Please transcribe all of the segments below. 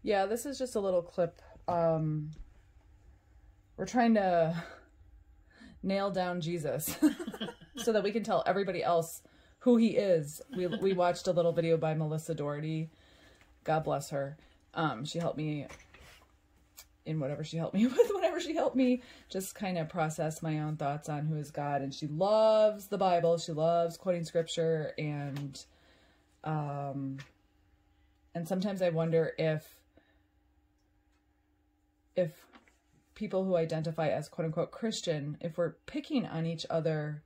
Yeah, this is just a little clip. We're trying to nail down Jesus so that we can tell everybody else who he is. We watched a little video by Melissa Doherty. God bless her. She helped me in whatever she helped me with, whenever she helped me just kind of process my own thoughts on who is God. And she loves the Bible. She loves quoting scripture. And sometimes I wonder if people who identify as quote unquote Christian, if we're picking on each other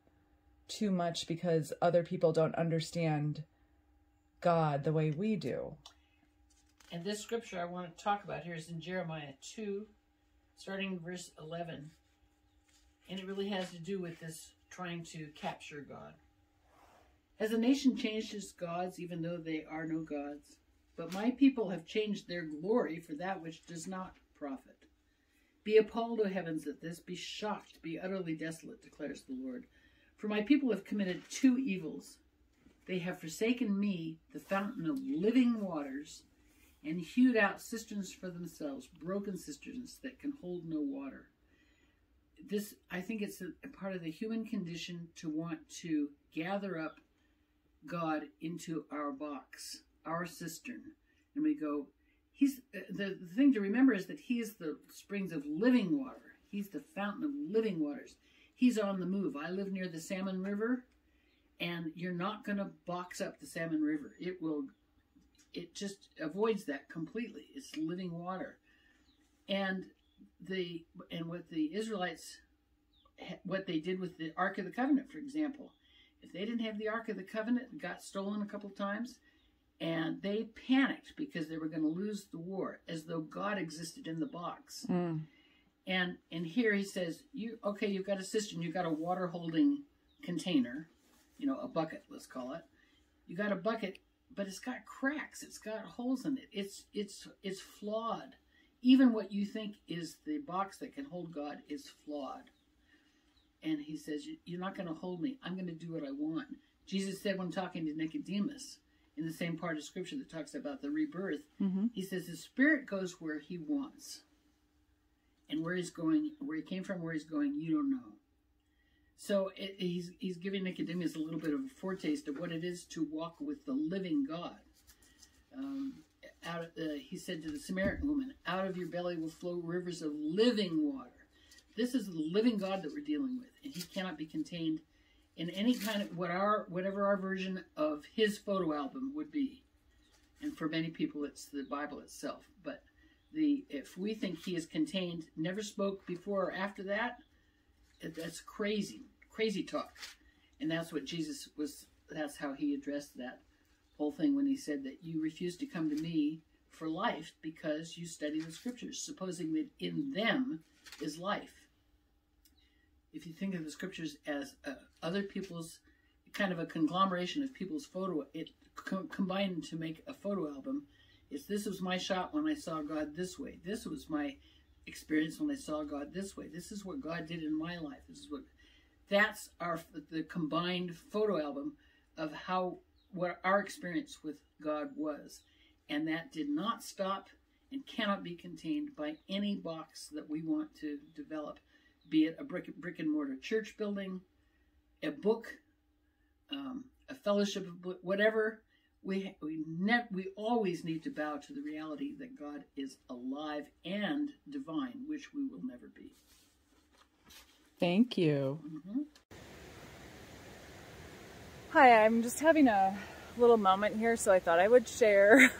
too much because other people don't understand God the way we do. And this scripture I want to talk about here is in Jeremiah 2, starting verse 11. And it really has to do with this trying to capture God. Has a nation changed its gods, even though they are no gods? But my people have changed their glory for that which does not profit. Be appalled, O heavens, at this. Be shocked, be utterly desolate, declares the Lord. For my people have committed two evils. They have forsaken me, the fountain of living waters, and hewed out cisterns for themselves, broken cisterns that can hold no water. This, I think it's a part of the human condition to want to gather up God into our box, our cistern. And we go, the thing to remember is that he is the springs of living water. He's the fountain of living waters. He's on the move. I live near the Salmon River, and you're not going to box up the Salmon River. It just avoids that completely. It's living water. And what the Israelites, what they did with the Ark of the Covenant, for example, if they didn't have the Ark of the Covenant, it got stolen a couple times, and they panicked because they were going to lose the war, as though God existed in the box. Mm. And here he says, you've got a cistern, you've got a water holding container, a bucket, let's call it. You got a bucket, but it's got cracks, it's got holes in it. It's flawed. Even what you think is the box that can hold God is flawed. And he says, you're not going to hold me. I'm going to do what I want. Jesus said when talking to Nicodemus, in the same part of Scripture that talks about the rebirth, he says the Spirit goes where he wants. And where he's going, where he came from, where he's going, you don't know. So he's giving Nicodemus a little bit of a foretaste of what it is to walk with the living God. He said to the Samaritan woman, out of your belly will flow rivers of living water. This is the living God that we're dealing with, and he cannot be contained in any kind of whatever our version of his photo album would be. And for many people, it's the Bible itself. But if we think he is contained, never spoke before or after that, that's crazy talk. And that's what Jesus was. That's how he addressed that whole thing when he said that you refuse to come to me for life because you study the scriptures, supposing that in them is life. If you think of the scriptures as other people's, kind of a conglomeration of people's photo, it combined to make a photo album. This was my shot when I saw God this way. This was my experience when I saw God this way. This is what God did in my life. That's the combined photo album of what our experience with God was. And that did not stop and cannot be contained by any box that we want to develop, be it a brick and mortar church building, a book, a fellowship, whatever. We always need to bow to the reality that God is alive and divine, which we will never be. Thank you. Hi, I'm just having a little moment here, so I thought I would share.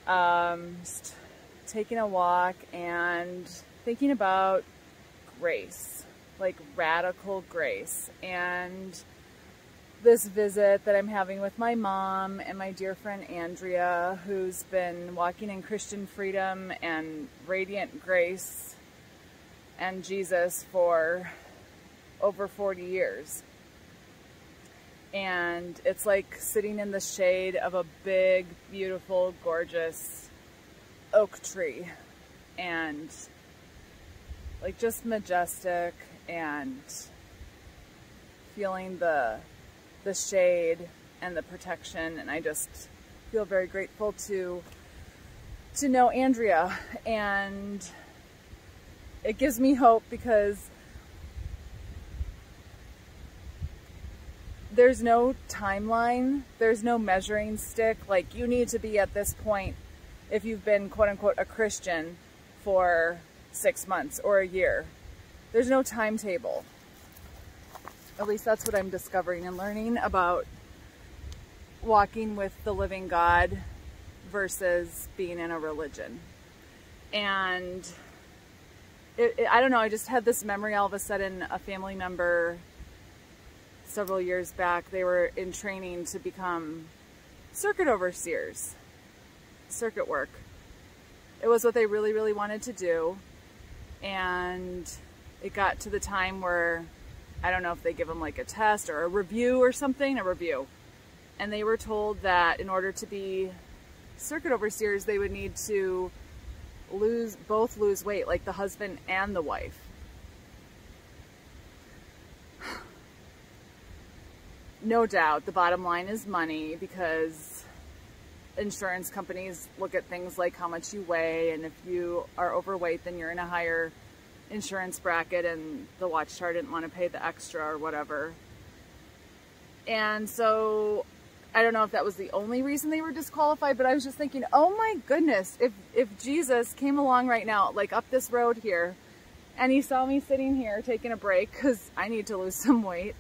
Just taking a walk and thinking about grace, like radical grace, and this visit that I'm having with my mom and my dear friend Andrea, who's been walking in Christian freedom and radiant grace and Jesus for over 40 years. And it's like sitting in the shade of a big, beautiful, gorgeous oak tree, and like just majestic, and feeling the shade and the protection. And I just feel very grateful to to know Andrea, and it gives me hope because there's no timeline, there's no measuring stick, like you need to be at this point if you've been quote-unquote a Christian for 6 months or a year. There's no timetable. At least that's what I'm discovering and learning about walking with the living God versus being in a religion. And I don't know, I just had this memory all of a sudden. A family member several years back, they were in training to become circuit overseers, circuit work. It was what they really, really wanted to do. And it got to the time where, I don't know if they give them like a test or a review or something, a review. And they were told that in order to be circuit overseers, they would need to both lose weight, like the husband and the wife. No doubt the bottom line is money, because insurance companies look at things like how much you weigh, and if you are overweight, then you're in a higher insurance bracket, and the Watchtower didn't want to pay the extra or whatever. And so I don't know if that was the only reason they were disqualified, but I was just thinking, oh my goodness, if Jesus came along right now, like up this road here, and he saw me sitting here taking a break because I need to lose some weight,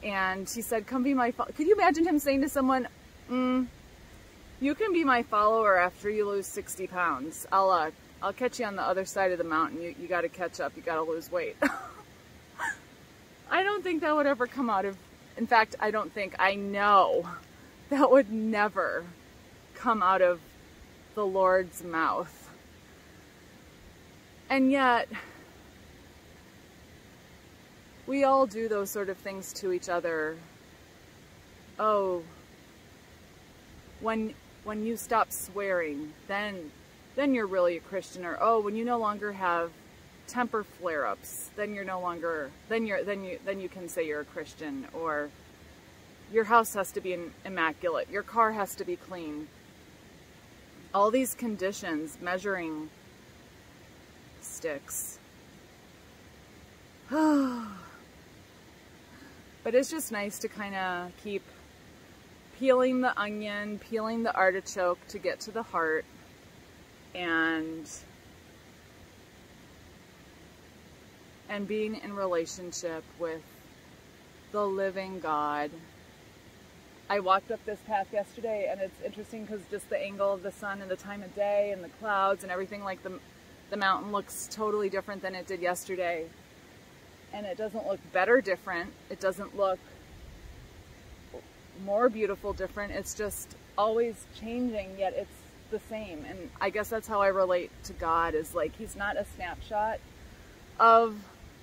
and he said, come be my follower. Could you imagine him saying to someone, you can be my follower after you lose 60 pounds. I'll catch you on the other side of the mountain. You got to catch up. You got to lose weight. I don't think that would ever come out of, in fact, I know that would never come out of the Lord's mouth. And yet, we all do those sort of things to each other. Oh, when you stop swearing, then you're really a Christian. Or, oh, when you no longer have temper flare-ups, then you're no longer, then you can say you're a Christian. Or your house has to be immaculate, your car has to be clean. All these conditions, measuring sticks. But it's just nice to kind of keep peeling the onion, peeling the artichoke to get to the heart, and being in relationship with the living God. I walked up this path yesterday, and it's interesting because just the angle of the sun and the time of day and the clouds and everything, like the mountain looks totally different than it did yesterday. And it doesn't look better different. It doesn't look more beautiful different. It's just always changing, yet it's the same. And I guess that's how I relate to God, is like he's not a snapshot of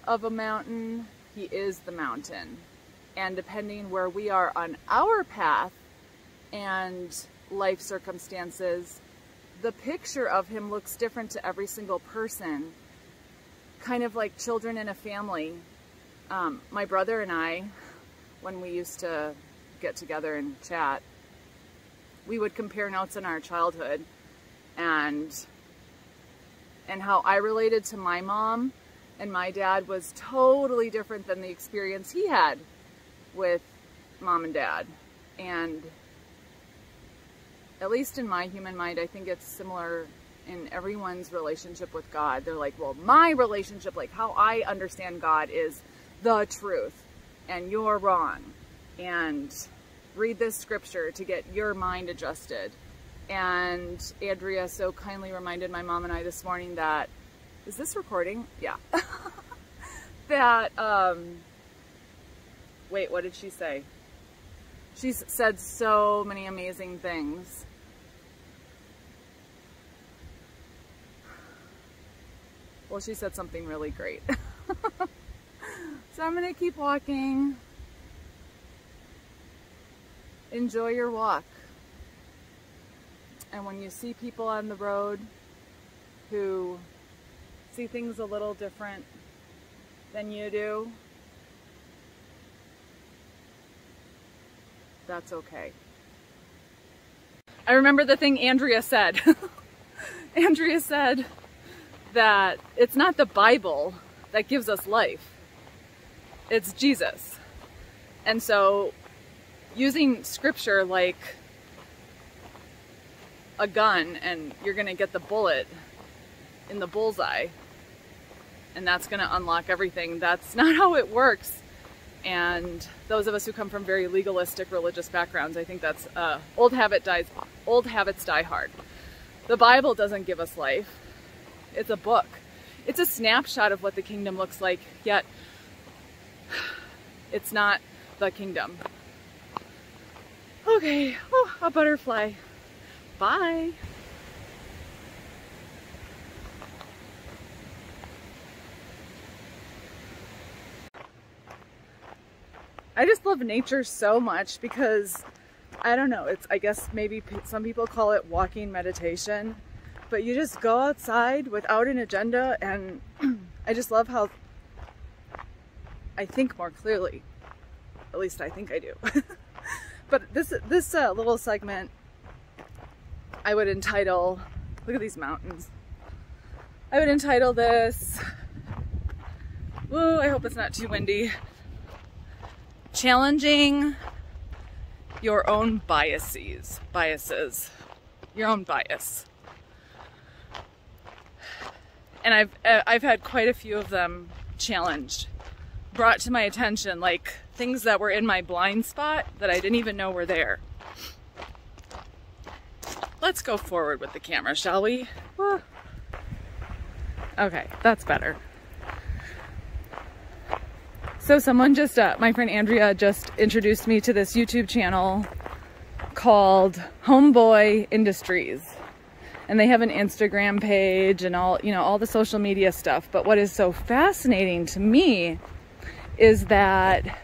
a mountain. He is the mountain. And depending where we are on our path and life circumstances, the picture of him looks different to every single person. Kind of like children in a family. My brother and I, when we used to get together and chat, we would compare notes in our childhood, and how I related to my mom and my dad was totally different than the experience he had with mom and dad. And at least in my human mind, I think it's similar in everyone's relationship with God. They're like, well, my relationship, like how I understand God, is the truth, and you're wrong. And read this scripture to get your mind adjusted. And Andrea so kindly reminded my mom and I this morning that, is this recording? Yeah. That, wait, what did she say? She said so many amazing things. Well, she said something really great. So I'm going to keep walking. Enjoy your walk. And when you see people on the road who see things a little different than you do, that's okay. I remember the thing Andrea said. Andrea said that it's not the Bible that gives us life, it's Jesus. And so using scripture like a gun and you're gonna get the bullet in the bullseye and that's gonna unlock everything, that's not how it works. And those of us who come from very legalistic religious backgrounds, I think that's old habits die hard. The Bible doesn't give us life. It's a book. It's a snapshot of what the kingdom looks like, yet it's not the kingdom. Okay, oh, a butterfly. Bye. I just love nature so much because, I don't know, I guess maybe some people call it walking meditation, but you just go outside without an agenda, and I just love how I think more clearly. At least I think I do. But this little segment I would entitle, look at these mountains. I would entitle this, woo, I hope it's not too windy, Challenging Your Own Biases, your own bias. And I've had quite a few of them challenged, brought to my attention, like things that were in my blind spot that I didn't even know were there. Let's go forward with the camera, shall we? Okay, that's better. So someone just, my friend Andrea just introduced me to this YouTube channel called Homeboy Industries. And they have an Instagram page and all, you know, all the social media stuff. But what is so fascinating to me is that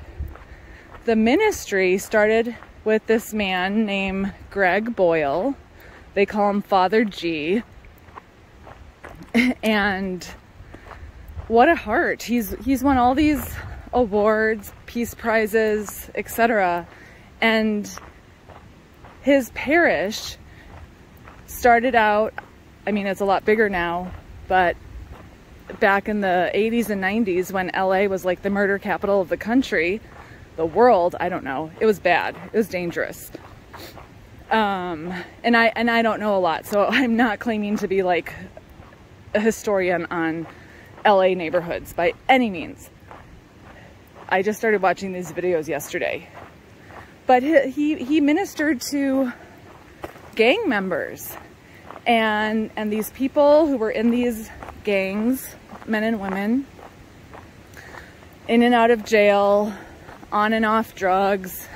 the ministry started with this man named Greg Boyle. They call him Father G. And what a heart. He's won all these awards, peace prizes, etc. And his parish started out, I mean, it's a lot bigger now, but back in the 80s and 90s when LA was like the murder capital of the country, the world, I don't know, it was bad, it was dangerous. And I don't know a lot, so I'm not claiming to be like a historian on LA neighborhoods by any means. I just started watching these videos yesterday. But he ministered to gang members and these people who were in these gangs, men and women, in and out of jail, on and off drugs,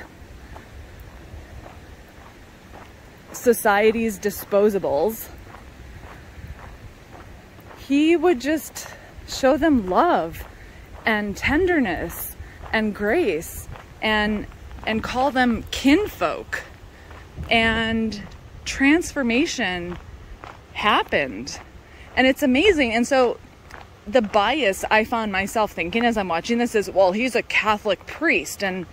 society's disposables. He would just show them love and tenderness and grace and call them kinfolk, and transformation happened. And it's amazing. And so the bias I found myself thinking as I'm watching this is, well, he's a Catholic priest and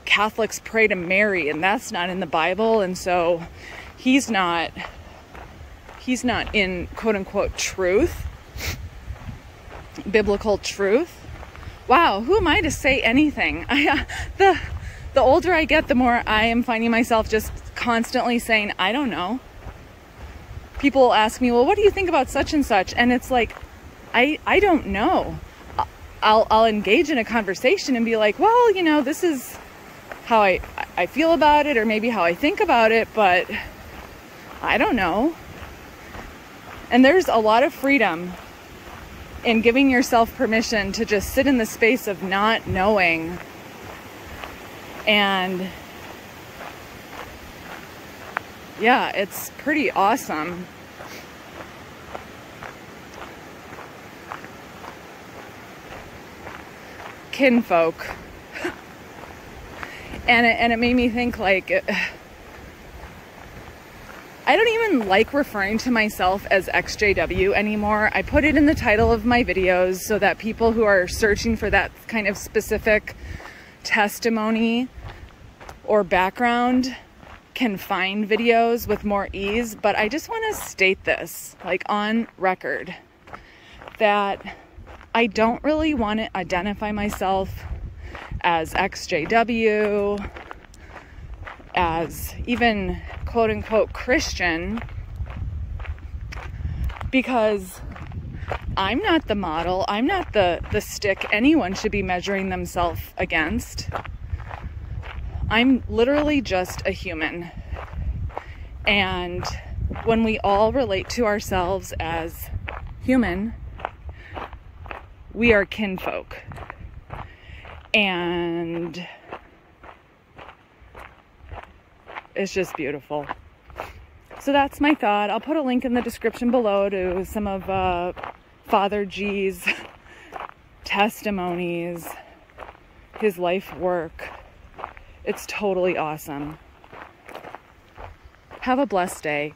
Catholics pray to Mary and that's not in the Bible, and so he's not in quote unquote truth, biblical truth. Wow, who am I to say anything? The older I get, the more I am finding myself just constantly saying, I don't know. People will ask me, well, what do you think about such and such? And it's like, I don't know. I'll engage in a conversation and be like, well, you know, this is how I feel about it, or maybe how I think about it, but I don't know. And there's a lot of freedom in giving yourself permission to just sit in the space of not knowing. And yeah, it's pretty awesome. Kinfolk. And it made me think, like, I don't even like referring to myself as XJW anymore. I put it in the title of my videos so that people who are searching for that kind of specific testimony or background can find videos with more ease, but I just want to state this, like on record, that I don't really want to identify myself as XJW, as even quote unquote Christian, because I'm not the model. I'm not the stick anyone should be measuring themselves against. I'm literally just a human. And when we all relate to ourselves as human, we are kinfolk. And it's just beautiful. So that's my thought. I'll put a link in the description below to some of Father G's testimonies, his life work. It's totally awesome. Have a blessed day.